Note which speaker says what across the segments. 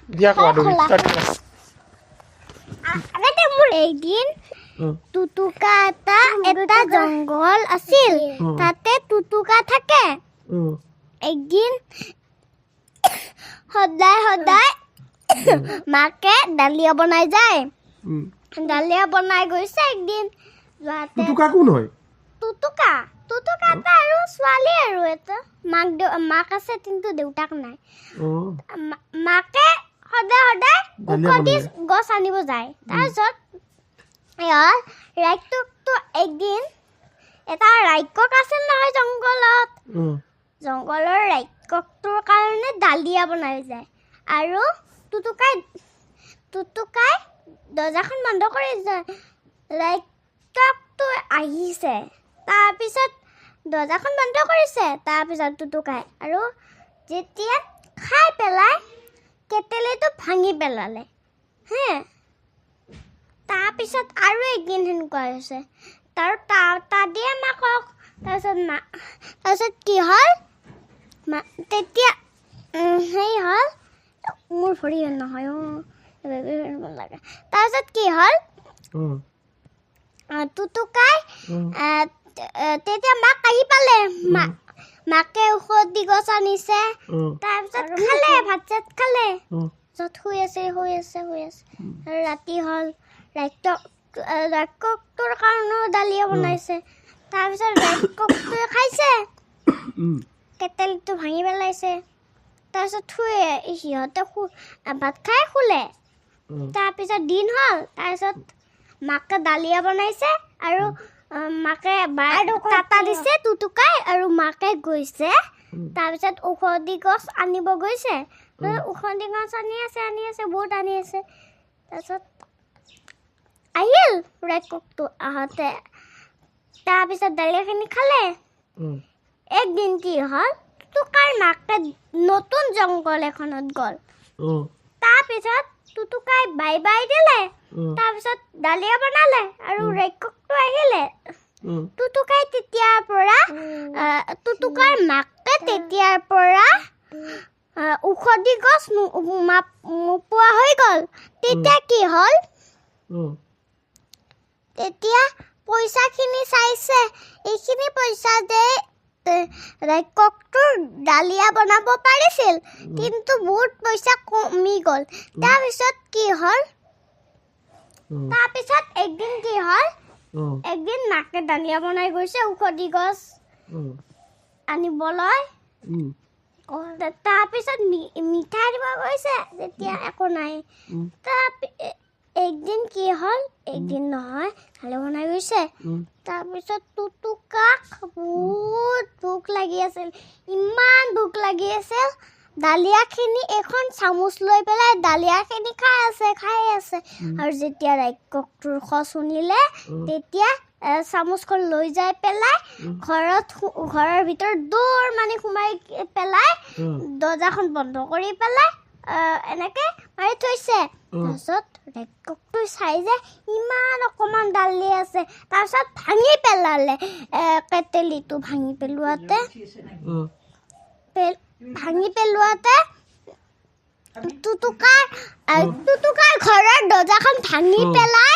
Speaker 1: দিয়া কোৱা তুমি ষ্টাৰ্ট কৰা
Speaker 2: আগতে মোৰ একদিন টুটুকা এটা জংঘল আছিল তাতে টুটুকা থাকে একদিন সদায় মাকে ডালিয়া বনাই যায় ডালিয়া বনাই গৈছে একদিন
Speaker 1: টুটুকা কোন হয়
Speaker 2: টুটুকা এটা আৰু ছোৱালী আৰু এটা মাক আছে কিন্তু দেউতাক নাই মাকে সদায় উখদি গছ আনিব যায় তাৰপিছত ৰাক্ষসটো একদিন এটা ৰাক্ষস আছিল নহয় জংঘলৰ ৰাক্ষসটোৰ কাৰণে ডালিয়া বনাই যায় আৰু টুটুকাই দৰ্জাখন বন্ধ কৰি যায় ৰাক্ষসটো আহিছে তাৰপিছত দৰ্জাখন বন্ধ কৰিছে তাৰপিছত টুটুকাই আৰু যেতিয়া খাই পেলাই কেটেলিটো ভাঙি পেলালে হে তাৰপিছত আৰু একদিন সেনেকুৱা হৈছে তাদিয়ে মাকক তাৰপিছত কি হ'ল তেতিয়া সেই হ'ল মোৰ ভৰি নহয় লাগে তাৰপিছত কি হ'ল টুটুকাই তেতিয়া মাক আহি পালে মাকে ঔষধি গছ আনিছে তাৰপিছত খালে ভাত চাত খালে শুই আছে আৰু ৰাতি হ'ল ৰাক্ষসটোৰ কাৰণেও ডালিয়া বনাইছে তাৰপিছত ৰাক্ষসটোৱে খাইছে কেটেলিটো ভাঙি পেলাইছে তাৰপিছত সিহঁতে ভাত খাই শুলে তাৰপিছত দিন হ'ল তাৰপিছত মাকে ডালিয়া বনাইছে আৰু মাকে কাটা দিছে টুটুকাই আৰু মাকে গৈছে তাৰপিছত ঔষধি গছ আনিব গৈছে ঔষধি গছ আনি আছে বহুত আনি আছে তাৰপিছত আহিল ৰাক্ষসটো আহোঁতে তাৰপিছত ডালিয়াখিনি খালে একদিন কি হ'ল টুটুকাৰ মাকে নতুন জংঘল এখনত গ'ল তাৰপিছত টুটুকাই বাই দিলে তাৰপিছত ডালিয়া বনালে আৰু ৰাক্ষসটো আহিলে টুটুকাৰ মাকে তেতিয়াৰ পৰা ঔষধি গছ নোপোৱা হৈ গ'ল তেতিয়া কি হ'ল তেতিয়া পইচাখিনি চাইছে এইখিনি পইচা যে ৰাক্ষসটোৰ ডালিয়া বনাব পাৰিছিল কিন্তু বহুত পইচা কমি গ'ল তাৰপিছত একদিন মাকে ডালিয়া বনাই গৈছে ঔষধি গছ আনিবলৈ তাৰপিছত মিঠাই দিব গৈছে তেতিয়া একো নাই একদিন কি হ'ল একদিন নহয় ডালিয়া বনাই গৈছে তাৰপিছত টুটুকাক বহুত ভোক লাগি আছিল ইমান ভোক লাগি আছিল ডালিয়াখিনি এখন চামুচ লৈ পেলাই ডালিয়াখিনি খাই আছে আৰু যেতিয়া ৰাক্ষসটোৰ শুনিলে তেতিয়া চামুচখন লৈ যাই পেলাই ঘৰৰ ভিতৰত দৌৰ মানি সোমাই পেলাই দৰ্জাখন বন্ধ কৰি পেলাই এনেকৈ মাৰি থৈছে তাৰপিছত ৰাক্ষসটো চাই যে ইমান অকণমান ডালি আছে তাৰপিছত ভাঙি পেলালে কেটেলিটো ভাঙি পেলোৱাতে টুটুকাৰ ঘৰৰ দৰ্জাখন ভাঙি পেলাই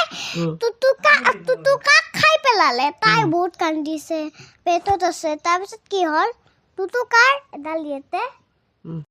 Speaker 2: টুটুকাক খাই পেলালে তাই বহুত কান্দিছে পেটত আছে তাৰপিছত কি হ'ল টুটুকাৰ এডাল ইয়াতে